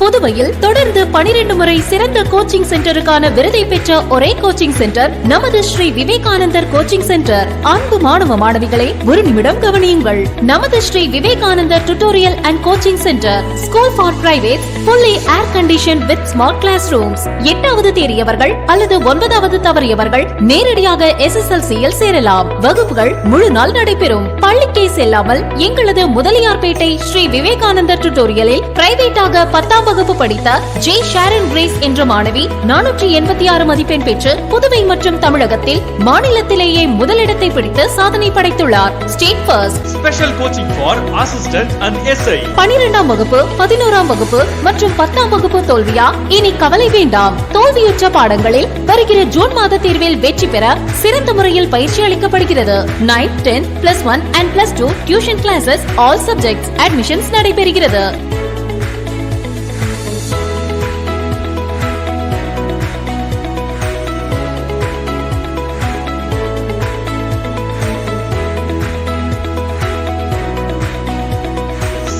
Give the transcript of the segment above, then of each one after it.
புதுவையில் தொடர்ந்து 12 முறை சிறந்த கோச்சிங் சென்டருக்கான விருதை பெற்ற ஒரே கோச்சிங் சென்டர் நமது ஸ்ரீ விவேகானந்தர் கோச்சிங் சென்டர். அன்பு மாணவ மாணவிகளே, ஒரு நிமிடம் கவனியுங்கள். நமது Shri Vivekanandar tutorial and coaching centre school for private, fully air conditioned with smart classrooms. 8வது தேறியவர்கள் அல்லது 9வது தவறியவர்கள் நேரடியாக SSLC-யில் சேரலாம். வகுப்புகள் முழு நாள் நடைபெறும். பள்ளிக்கே செல்லாமல் எங்களது முதலியார்பேட்டை ஸ்ரீ விவேகானந்தர் டியூட்டோரியலில் பிரைவேட்டாக 10ஆம் வகுப்பு படித்த ஜே ஷாரன் கிரேஸ் என்ற மாணவி 486 மதிப்பெண் பெற்று புதுவை மற்றும் தமிழகத்தில் மாநிலத்திலேயே முதலிடத்தை பிடித்து சாதனை படைத்துள்ளார். State first. Special coaching for assistant and SI. 12ஆம் வகுப்பு, 11ஆம் வகுப்பு மற்றும் 10ஆம் வகுப்பு தோல்வியா? இனி கவலை வேண்டாம். தோல்வியுற்ற பாடங்களில் வருகிற ஜூன் மாத தேர்வில் வெற்றி பெற சிறந்த முறையில் பயிற்சி அளிக்கப்படுகிறது. 9th, 10th, +1 and +2 tuition classes, all subjects admissions நடைபெறுகிறது.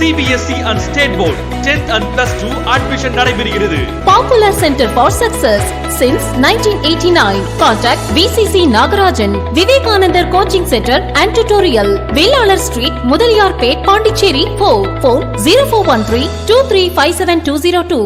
CBSE and State Board 10th and +2 admission நடைபெறுகிறது. Popular Center for Success since 1989. Contact VCC Nagarajan, Vivekanandar Coaching Center and Tutorial, Vellalar Street, Mudaliyarpet, Pondicherry. Phone 0413 2357202.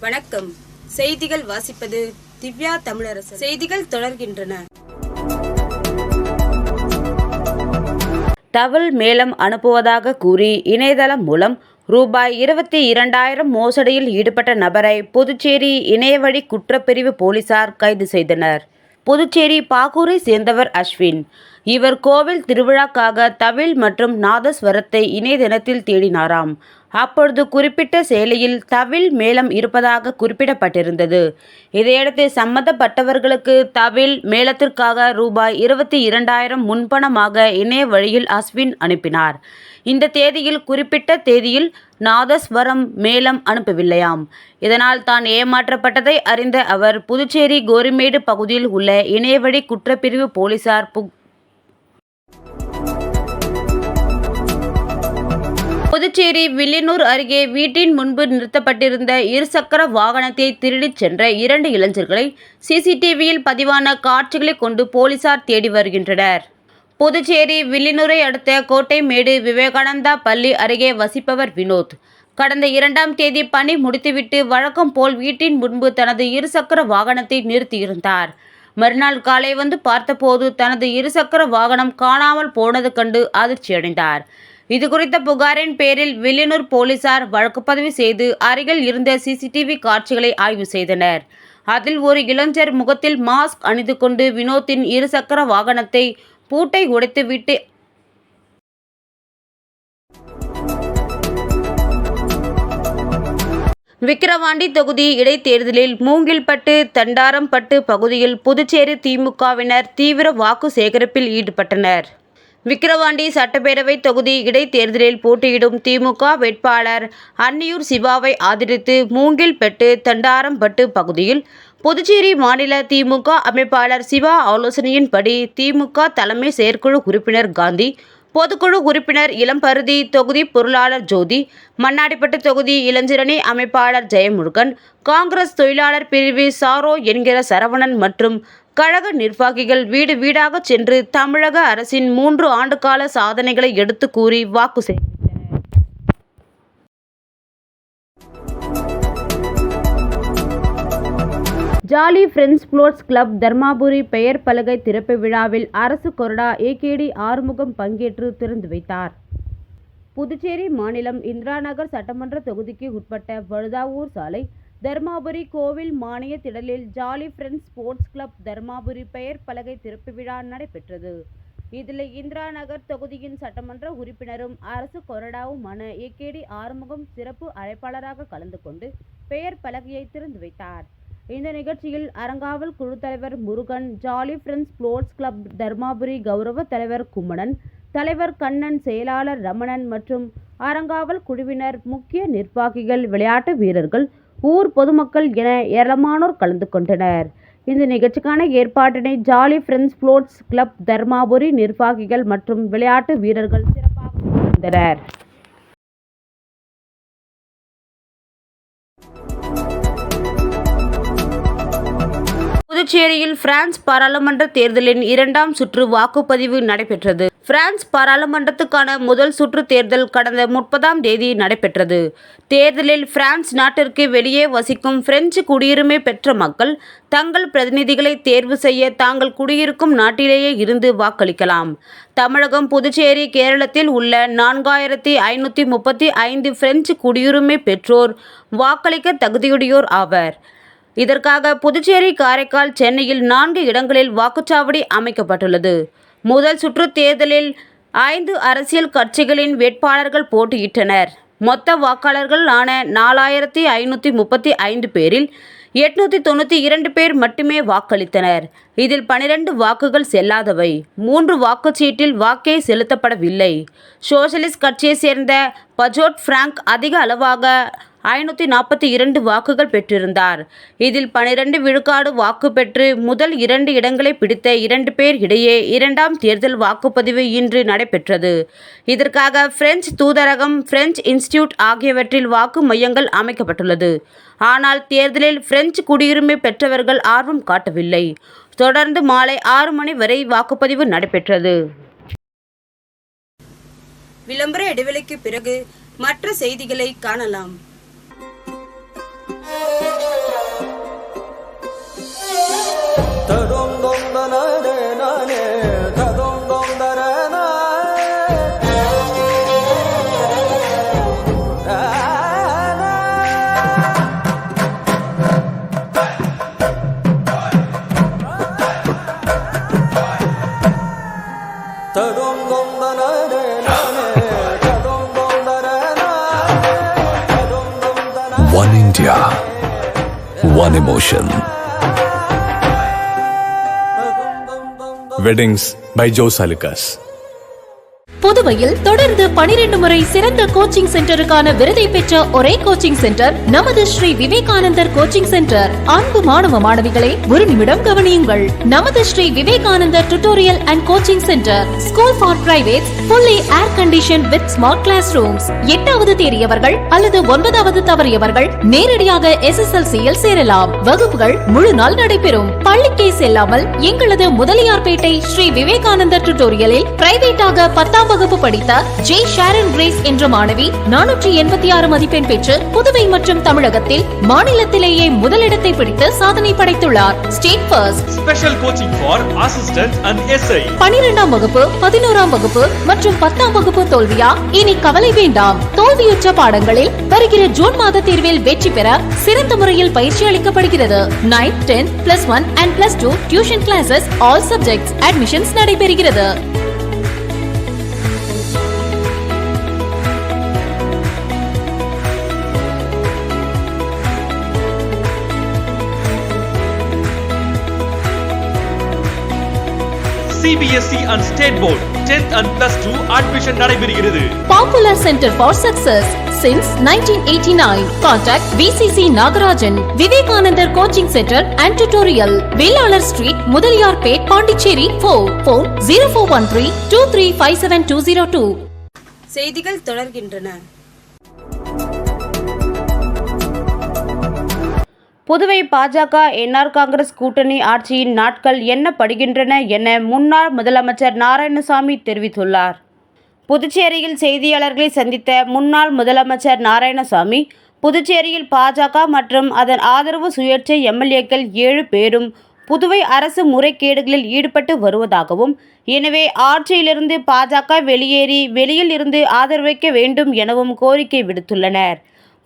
வணக்கம். செய்திகள் வாசிப்பது திவ்யா தமிழரசு. செய்திகள் தொடர்கின்றன. தவில் மேளம் அனுப்புவதாக கூறி இணையதளம் மூலம் ரூபாய் 22,000 மோசடியில் ஈடுபட்ட நபரை புதுச்சேரி இணையவழி குற்றப்பிரிவு போலீசார் கைது செய்தனர். புதுச்சேரி பாகூரை சேர்ந்தவர் அஸ்வின். இவர் கோவில் திருவிழாக்காக தவில் மற்றும் நாதஸ்வரத்தை இணையதளத்தில் தேடினாராம். அப்பொழுது குறிப்பிட்ட செயலியில் தவில் மேளம் இருப்பதாக குறிப்பிடப்பட்டிருந்தது. இதையடுத்து சம்பந்தப்பட்டவர்களுக்கு தவில் மேளத்திற்காக ரூபாய் 22,000 முன்பணமாக இணைய வழியில் அஸ்வின் அனுப்பினார். இந்த தேதியில் குறிப்பிட்ட தேதியில் நாதஸ்வரம் மேளம் அனுப்பவில்லையாம். இதனால் தான் ஏமாற்றப்பட்டதை அறிந்த அவர் புதுச்சேரி கோரிமேடு பகுதியில் உள்ள இணையவழி குற்றப்பிரிவு போலீசார் புதுச்சேரி வில்லியனூர் அருகே வீட்டின் முன்பு நிறுத்தப்பட்டிருந்த இருசக்கர வாகனத்தை திருடிச் சென்ற 2 இளைஞர்களை CCTVயில் பதிவான காட்சிகளை கொண்டு போலீசார் தேடி வருகின்றனர். புதுச்சேரி வில்லியனூரை அடுத்த கோட்டைமேடு விவேகானந்தா பள்ளி அருகே வசிப்பவர் வினோத். கடந்த 2ஆம் தேதி பணி முடித்துவிட்டு வழக்கம் போல் வீட்டின் முன்பு தனது இருசக்கர வாகனத்தை நிறுத்தியிருந்தார். மறுநாள் காலை வந்து பார்த்தபோது தனது இருசக்கர வாகனம் காணாமல் போனது கண்டு அதிர்ச்சியடைந்தார். இதுகுறித்த புகாரின் பேரில் வில்லியனூர் போலீசார் வழக்குப்பதிவு செய்து அருகில் இருந்த CCTV காட்சிகளை ஆய்வு செய்தனர். அதில் ஒரு இளைஞர் முகத்தில் மாஸ்க் அணிந்து கொண்டு வினோத்தின் இருசக்கர வாகனத்தை பூட்டை உடைத்துவிட்டு விக்கிரவாண்டி தொகுதி இடைத்தேர்தலில் மூங்கில்பட்டு, தண்டாரம்பட்டு பகுதியில் புதுச்சேரி திமுகவினர் தீவிர வாக்கு சேகரிப்பில் ஈடுபட்டனர். விக்கிரவாண்டி சட்டப்பேரவை தொகுதி இடைத்தேர்தலில் போட்டியிடும் திமுக வேட்பாளர் அன்னியூர் சிவாவை ஆதரித்து மூங்கில்பட்டு, தண்டாரம்பட்டு பகுதியில் புதுச்சேரி மாநில திமுக அமைப்பாளர் சிவா ஆலோசனையின்படி திமுக தலைமை செயற்குழு உறுப்பினர் காந்தி, பொதுக்குழு உறுப்பினர் இளம்பருதி, தொகுதி பொருளாளர் ஜோதி, மண்ணாடிப்பட்டு தொகுதி இளைஞரணி அமைப்பாளர் ஜெயமுருகன், காங்கிரஸ் தொழிலாளர் பிரிவு சாரோ என்கிற சரவணன் மற்றும் கழக நிர்வாகிகள் வீடு வீடாக சென்று தமிழக அரசின் 3 ஆண்டுகால சாதனைகளை எடுத்து கூறி வாக்கு சேகரித்தனர். Jolly friends sports club Dharmapuri பெயர் பலகை திறப்பு விழாவில் அரசு கொறடா AKD ஆறுமுகம் பங்கேற்று திறந்து வைத்தார். புதுச்சேரி மாநிலம் இந்திராநகர் சட்டமன்ற தொகுதிக்கு உட்பட்ட வழுதாவூர் சாலை தர்மாபுரி கோவில் மானிய திடலில் jolly friends sports club Dharmapuri பெயர் பலகை திறப்பு விழா நடைபெற்றது. இதில் இந்திரா நகர் தொகுதியின் சட்டமன்ற உறுப்பினரும் அரசு கொறடாவுமான AKD ஆறுமுகம் சிறப்பு அழைப்பாளராக கலந்து கொண்டு பெயர் பலகையை திறந்து வைத்தார். இந்த நிகழ்ச்சியில் அறங்காவல் குழு தலைவர் Murugan, jolly friends sports club Dharmapuri கௌரவ தலைவர் கும்மணன், தலைவர் கண்ணன், செயலாளர் ரமணன் மற்றும் அறங்காவல் குழுவினர், முக்கிய நிர்வாகிகள், விளையாட்டு வீரர்கள், ஊர் பொதுமக்கள் என ஏராளமானோர் கலந்து கொண்டனர். இந்த நிகழ்ச்சிக்கான ஏற்பாட்டினை jolly friends sports club Dharmapuri நிர்வாகிகள் மற்றும் விளையாட்டு வீரர்கள் சிறப்பாக செய்திருந்தனர். புதுச்சேரியில் பிரான்ஸ் பாராளுமன்ற தேர்தலின் 2ஆம் சுற்று வாக்குப்பதிவு நடைபெற்றது. பிரான்ஸ் பாராளுமன்றத்துக்கான முதல் சுற்று தேர்தல் கடந்த 30ஆம் தேதி நடைபெற்றது. தேர்தலில் பிரான்ஸ் நாட்டிற்கு வெளியே வசிக்கும் பிரெஞ்சு குடியுரிமை பெற்ற மக்கள் தங்கள் பிரதிநிதிகளை தேர்வு செய்ய தாங்கள் குடியிருக்கும் நாட்டிலேயே இருந்து வாக்களிக்கலாம். தமிழகம், புதுச்சேரி, கேரளத்தில் உள்ள 4535 பிரெஞ்சு குடியுரிமை பெற்றோர் வாக்களிக்க தகுதியுடையோர் ஆவர். இதற்காக புதுச்சேரி, காரைக்கால், சென்னையில் 4 இடங்களில் வாக்குச்சாவடி அமைக்கப்பட்டுள்ளது. முதல் சுற்று தேர்தலில் 5 அரசியல் கட்சிகளின் வேட்பாளர்கள் போட்டியிட்டனர். மொத்த வாக்காளர்கள் ஆன 4535 பேரில் 892 பேர் மட்டுமே வாக்களித்தனர். இதில் 12 வாக்குகள் செல்லாதவை. 3 வாக்குச்சீட்டில் வாக்கே செலுத்தப்படவில்லை. சோசலிஸ்ட் கட்சியை சேர்ந்த பஜோட் பிராங்க் அதிக அளவாக 542 வாக்குகள் பெற்றிருந்தார். இதில் 12 விழுக்காடு வாக்கு பெற்று முதல் 2 இடங்களை பிடித்த 2 பேர் இடையே 2ஆம் தேர்தல் வாக்குப்பதிவு இன்று நடைபெற்றது. இதற்காக பிரெஞ்சு தூதரகம், பிரெஞ்சு இன்ஸ்டிடியூட் ஆகியவற்றில் வாக்கு மையங்கள் அமைக்கப்பட்டுள்ளது. ஆனால் தேர்தலில் பிரெஞ்சு குடியுரிமை பெற்றவர்கள் ஆர்வம் காட்டவில்லை. தொடர்ந்து மாலை 6 மணி வரை வாக்குப்பதிவு நடைபெற்றது. விளம்பர இடைவெளிக்கு பிறகு மற்ற செய்திகளை காணலாம். One India, one emotion. Weddings by Joe Salikas. புதுவையில் தொடர்ந்து 12 முறை சிறந்த கோச்சிங் சென்டருக்கான விருதை பெற்ற ஒரே கோச்சிங் சென்டர் நமது ஸ்ரீ விவேகானந்தர் கோச்சிங் சென்டர். அன்பு மாணவ மாணவிகளே, ஒரு நிமிடம் கவனியுங்கள். நமது Shri Vivekanandar tutorial and coaching centre, school for privates, fully air conditioned with smart classrooms. 8வது தேறியவர்கள் அல்லது 9வது தவறியவர்கள் நேரடியாக SSLC-யில் சேரலாம். வகுப்புகள் முழு நாள் நடைபெறும். பள்ளிக்கே செல்லாமல் எங்களது முதலியார்பேட்டை ஸ்ரீ விவேகானந்தர் டியூட்டோரியலில் பிரைவேட்டாக 10ஆம் வகுப்பு படித்த ஜே ஷாரன் கிரேஸ் என்ற மாணவி 486 மதிப்பெண் பெற்று புதுவை மற்றும் தமிழகத்தில் மாநிலத்திலேயே முதலிடத்தை பிடித்து சாதனை படைத்துள்ளார். State first. Special coaching for assistant and SI. 12ஆம் வகுப்பு, 11ஆம் வகுப்பு மற்றும் 10ஆம் வகுப்பு தோல்வியா? இனி கவலை வேண்டாம். தோல்வியுற்ற பாடங்களில் வருகிற ஜூன் மாத தேர்வில் வெற்றி பெற சிறந்த முறையில் பயிற்சி அளிக்கப்படுகிறது. 9th, 10th, +1 and +2 tuition classes, all subjects admissions நடைபெறுகிறது. CBSE and State Board 10th and +2 admission நடைபெறுகிறது. Popular Center for Success since 1989. Contact VCC Nagarajan, Vivekanandar Coaching Center and Tutorial, Velalar Street, Mudaliyarpet, Pondicherry. Phone 04132357 செய்திகள் தொடர்கின்றன. புதுவை பாஜக NR Congress கூட்டணி ஆட்சியின் நாட்கள் எண்ணப்படுகின்றன என முன்னாள் முதலமைச்சர் நாராயணசாமி தெரிவித்துள்ளார். புதுச்சேரியில் செய்தியாளர்களை சந்தித்த முன்னாள் முதலமைச்சர் நாராயணசாமி, புதுச்சேரியில் பாஜக மற்றும் அதன் ஆதரவு சுயேட்சை எம்எல்ஏக்கள் 7 பேரும் புதுவை அரசு முறைகேடுகளில் ஈடுபட்டு வருவதாகவும், எனவே ஆட்சியிலிருந்து பாஜக வெளியேறி வெளியில் இருந்து ஆதரவளிக்க வேண்டும் எனவும் கோரிக்கை விடுத்துள்ளனர்.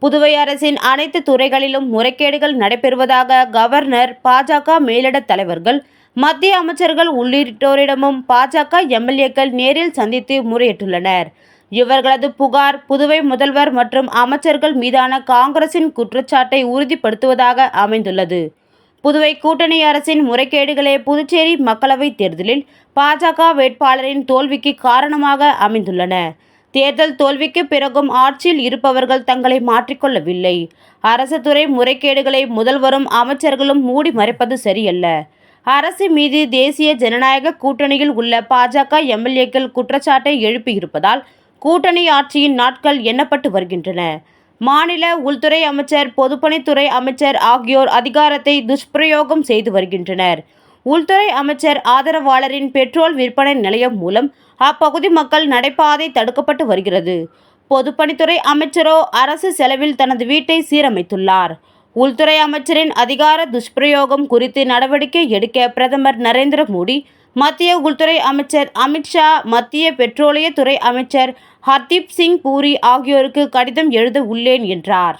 புதுவை அரசின் அனைத்து துறைகளிலும் முறைகேடுகள் நடைபெறுவதாக கவர்னர், பாஜக மேலிட தலைவர்கள், மத்திய அமைச்சர்கள் உள்ளிட்டோரிடமும் பாஜக எம்எல்ஏக்கள் நேரில் சந்தித்து முறையிட்டுள்ளனர். இவர்களது புகார் புதுவை முதல்வர் மற்றும் அமைச்சர்கள் மீதான காங்கிரசின் குற்றச்சாட்டை உறுதிப்படுத்துவதாக அமைந்துள்ளது. புதுவை கூட்டணி அரசின் முறைகேடுகளே புதுச்சேரி மக்களவைத் தேர்தலில் பாஜக வேட்பாளரின் தோல்விக்கு காரணமாக அமைந்துள்ளன. தேர்தல் தோல்விக்கு பிறகும் ஆட்சியில் இருப்பவர்கள் தங்களை மாற்றிக்கொள்ளவில்லை. அரசு துறை முறைகேடுகளை முதல்வரும் அமைச்சர்களும் மூடி மறைப்பது சரியல்ல. அரசு மீது தேசிய ஜனநாயக கூட்டணியில் உள்ள பாஜக எம்எல்ஏக்கள் குற்றச்சாட்டை எழுப்பியிருப்பதால் கூட்டணி ஆட்சியின் நாட்கள் எண்ணப்பட்டு வருகின்றன. மாநில உள்துறை அமைச்சர், பொதுப்பணித்துறை அமைச்சர் ஆகியோர் அதிகாரத்தை துஷ்பிரயோகம் செய்து வருகின்றனர். உள்துறை அமைச்சர் ஆதரவாளரின் பெட்ரோல் விற்பனை நிலையம் மூலம் அப்பகுதி மக்கள் நடைபாதை தடுக்கப்பட்டு வருகிறது. பொதுப்பணித்துறை அமைச்சரோ அரசு செலவில் தனது வீட்டை சீரமைத்துள்ளார். உள்துறை அமைச்சரின் அதிகார துஷ்பிரயோகம் குறித்து நடவடிக்கை எடுக்க பிரதமர் நரேந்திர மோடி, மத்திய உள்துறை அமைச்சர் அமித்ஷா, மத்திய பெட்ரோலியத்துறை அமைச்சர் ஹர்தீப் சிங் பூரி ஆகியோருக்கு கடிதம் எழுத உள்ளேன் என்றார்.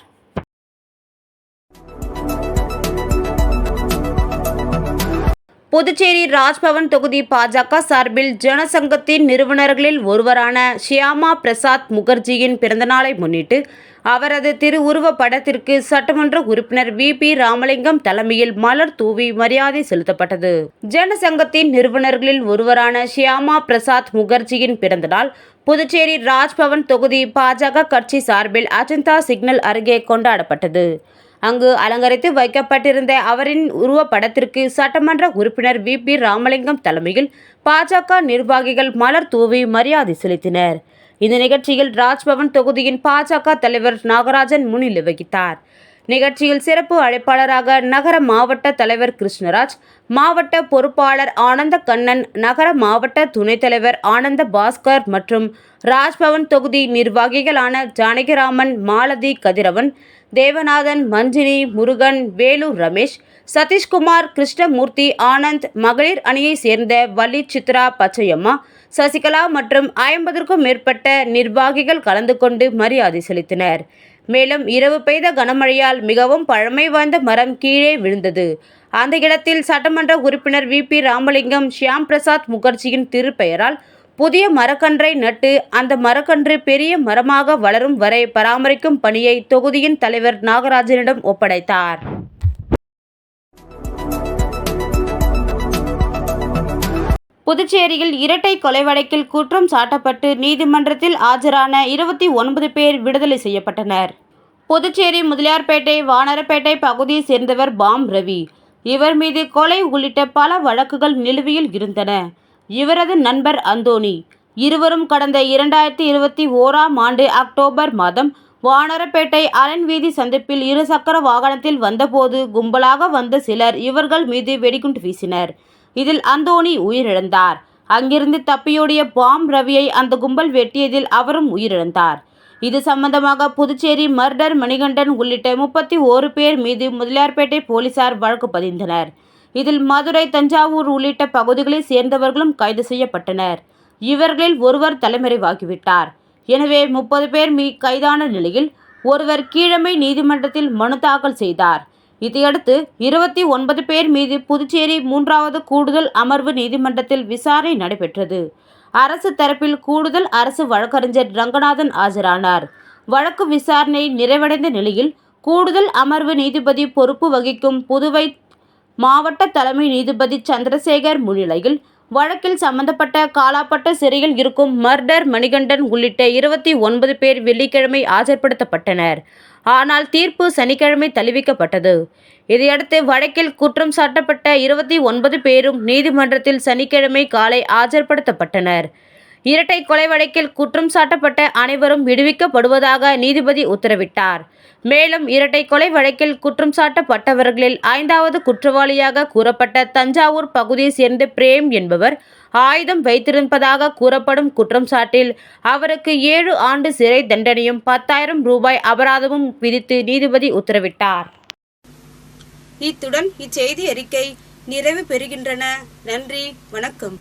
புதுச்சேரி ராஜ்பவன் தொகுதி பாஜக சார்பில் ஜனசங்கத்தின் நிறுவனர்களில் ஒருவரான ஷியாமா பிரசாத் முகர்ஜியின் பிறந்தநாளை முன்னிட்டு அவரது திருவுருவ படத்திற்கு சட்டமன்ற உறுப்பினர் வி.பி. ராமலிங்கம் தலைமையில் மலர் தூவி மரியாதை செலுத்தப்பட்டது. ஜனசங்கத்தின் நிறுவனர்களில் ஒருவரான ஷியாமா பிரசாத் முகர்ஜியின் பிறந்தநாள் புதுச்சேரி ராஜ்பவன் தொகுதி பாஜக கட்சி சார்பில் அஜந்தா சிக்னல் அருகே கொண்டாடப்பட்டது. அங்கு அலங்கரித்து வைக்கப்பட்டிருந்த அவரின் உருவப்படத்திற்கு சட்டமன்ற உறுப்பினர் வி.பி. ராமலிங்கம் தலைமையில் பாஜக நிர்வாகிகள் மலர் தூவி மரியாதை செலுத்தினர். இந்த நிகழ்ச்சியில் ராஜ்பவன் தொகுதியின் பாஜக தலைவர் நாகராஜன் முன்னிலை வகித்தார். நிகழ்ச்சியில் சிறப்பு அழைப்பாளராக நகர மாவட்ட தலைவர் கிருஷ்ணராஜ், மாவட்ட பொறுப்பாளர் ஆனந்த கண்ணன், நகர மாவட்ட துணைத் தலைவர் ஆனந்த பாஸ்கர் மற்றும் ராஜ்பவன் தொகுதி நிர்வாகிகளான ஜானகிராமன், மாலதி, கதிரவன், தேவநாதன், மஞ்சினி, முருகன், வேலூர் ரமேஷ், சதீஷ்குமார், கிருஷ்ணமூர்த்தி, ஆனந்த், மகளிர் அணியை சேர்ந்த வள்ளி, சித்ரா, பச்சையம்மா, சசிகலா மற்றும் 50க்கும் மேற்பட்ட நிர்வாகிகள் கலந்து கொண்டு மரியாதை செலுத்தினர். மேலும் இரவு பெய்த கனமழையால் மிகவும் பழமை வாய்ந்த மரம் கீழே விழுந்தது. அந்த இடத்தில் சட்டமன்ற உறுப்பினர் வி.பி. ராமலிங்கம் ஷியாம் பிரசாத் முகர்ஜியின் திருப்பெயரால் புதிய மரக்கன்றை நட்டு அந்த மரக்கன்று பெரிய மரமாக வளரும் வரை பராமரிக்கும் பணியை தொகுதியின் தலைவர் நாகராஜனிடம் ஒப்படைத்தார். புதுச்சேரியில் இரட்டை கொலை வழக்கில் குற்றம் சாட்டப்பட்டு நீதிமன்றத்தில் ஆஜரான 29 பேர் விடுதலை செய்யப்பட்டனர். புதுச்சேரி முதலியார்பேட்டை, வானரப்பேட்டை பகுதியை சேர்ந்தவர் பாம் ரவி. இவர் மீது கொலை உள்ளிட்ட பல வழக்குகள் நிலுவையில் இருந்தன. இவரது நண்பர் அந்தோணி. இருவரும் கடந்த 2021ஆம் ஆண்டு அக்டோபர் மாதம் வானரப்பேட்டை அலன் வீதி சந்திப்பில் இருசக்கர வாகனத்தில் வந்தபோது கும்பலாக வந்த சிலர் இவர்கள் மீது வெடிகுண்டு வீசினர். இதில் அந்தோணி உயிரிழந்தார். அங்கிருந்து தப்பியோடிய பாம் ரவியை அந்த கும்பல் வெட்டியதில் அவரும் உயிரிழந்தார். இது சம்பந்தமாக புதுச்சேரி மர்டர் மணிகண்டன் உள்ளிட்ட 31 பேர் மீது முதலியார்பேட்டை போலீசார் வழக்கு பதிந்தனர். இதில் மதுரை, தஞ்சாவூர் உள்ளிட்ட பகுதிகளைச் சேர்ந்தவர்களும் கைது செய்யப்பட்டனர். இவர்களில் ஒருவர் தலைமறைவாகிவிட்டார். எனவே 30 பேர் கைதான நிலையில் ஒருவர் கீழமை நீதிமன்றத்தில் மனு தாக்கல் செய்தார். இதையடுத்து 29 பேர் மீது புதுச்சேரி 3வது கூடுதல் அமர்வு நீதிமன்றத்தில் விசாரணை நடைபெற்றது. அரசு தரப்பில் கூடுதல் அரசு வழக்கறிஞர் ரங்கநாதன் ஆஜரானார். வழக்கு விசாரணை நிறைவடைந்த நிலையில் கூடுதல் அமர்வு நீதிபதி பொறுப்பு வகிக்கும் புதுவை மாவட்ட தலைமை நீதிபதி சந்திரசேகர் முன்னிலையில் வழக்கில் சம்பந்தப்பட்ட காலாப்பட்ட சிறையில் இருக்கும் மர்டர் மணிகண்டன் உள்ளிட்ட 29 பேர் வெள்ளிக்கிழமை ஆஜர்படுத்தப்பட்டனர். ஆனால் தீர்ப்பு சனிக்கிழமை தள்ளிவைக்கப்பட்டது. இதையடுத்து வழக்கில் குற்றம் சாட்டப்பட்ட 29 பேரும் நீதிமன்றத்தில் சனிக்கிழமை காலை ஆஜர்படுத்தப்பட்டனர். இரட்டை கொலை வழக்கில் குற்றம் சாட்டப்பட்ட அனைவரும் விடுவிக்கப்படுவதாக நீதிபதி உத்தரவிட்டார். மேலும் இரட்டை கொலை வழக்கில் குற்றம் சாட்டப்பட்டவர்களில் 5வது குற்றவாளியாக கூறப்பட்ட தஞ்சாவூர் பகுதியை சேர்ந்த பிரேம் என்பவர் ஆயுதம் வைத்திருப்பதாக கூறப்படும் குற்றம் சாட்டில் அவருக்கு 7 ஆண்டு சிறை தண்டனையும் 10,000 ரூபாய் அபராதமும் விதித்து நீதிபதி உத்தரவிட்டார். இத்துடன் இச்செய்தி அறிக்கை நிறைவு பெறுகின்றன. நன்றி, வணக்கம்.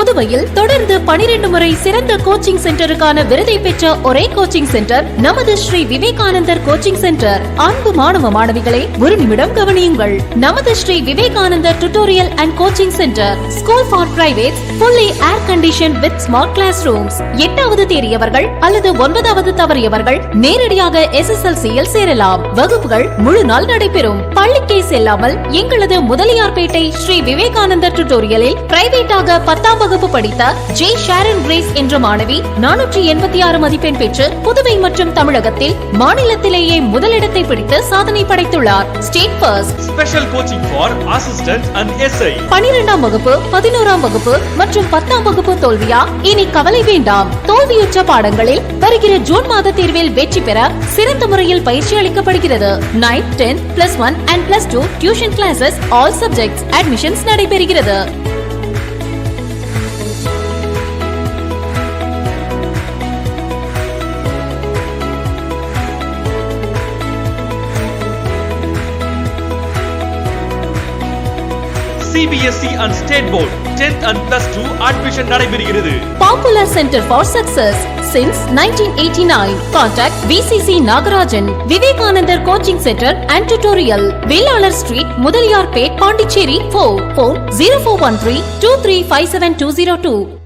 புதுவையில் தொடர்ந்து 12 முறை சிறந்த கோச்சிங் சென்டருக்கான விருதை பெற்ற ஒரே கோச்சிங் சென்டர் நமது ஸ்ரீ விவேகானந்தர் கோச்சிங் சென்டர். அன்பு மாணவ மாணவிகளே, ஒரு நிமிடம் கவனியுங்கள். நமது Shri Vivekanandar tutorial and coaching centre school for privates, fully air conditioned with smart classrooms. 8வது தேறியவர்கள் அல்லது 9வது தவறியவர்கள் நேரடியாக SSLC-யில் சேரலாம். வகுப்புகள் முழு நாள் நடைபெறும். பள்ளிக்கே செல்லாமல் எங்களது முதலியார்பேட்டை ஸ்ரீ விவேகானந்தர் டியூட்டோரியலில் பிரைவேட்டாக 10ஆம் வகுப்பு படித்த ஜே ஷாரன் கிரேஸ் என்ற மாணவி 486 மதிப்பெண் பெற்று புதுவை மற்றும் தமிழகத்தில் மாநிலத்திலேயே முதலிடத்தை பிடித்து சாதனை படைத்துள்ளார். State first. Special coaching for assistant and SI. 12ஆம் வகுப்பு, 11ஆம் வகுப்பு மற்றும் 10ஆம் வகுப்பு தோல்வியா? இனி கவலை வேண்டாம். தோல்வியுற்ற பாடங்களில் வருகிற ஜூன் மாத தேர்வில் வெற்றி பெற சிறந்த முறையில் பயிற்சி அளிக்கப்படுகிறது. 9th, 10th, +1 and +2 tuition classes, all subjects admissions நடைபெறுகிறது. CBSE and State Board 10th and +2 admission நடைபெறுகிறது. Popular Center for Success since 1989. Contact VCC Nagarajan, Vivekanandar Coaching Center and Tutorial, Velalar Street, Mudaliyarpet, Pondicherry 4. Phone 0413 2357 202.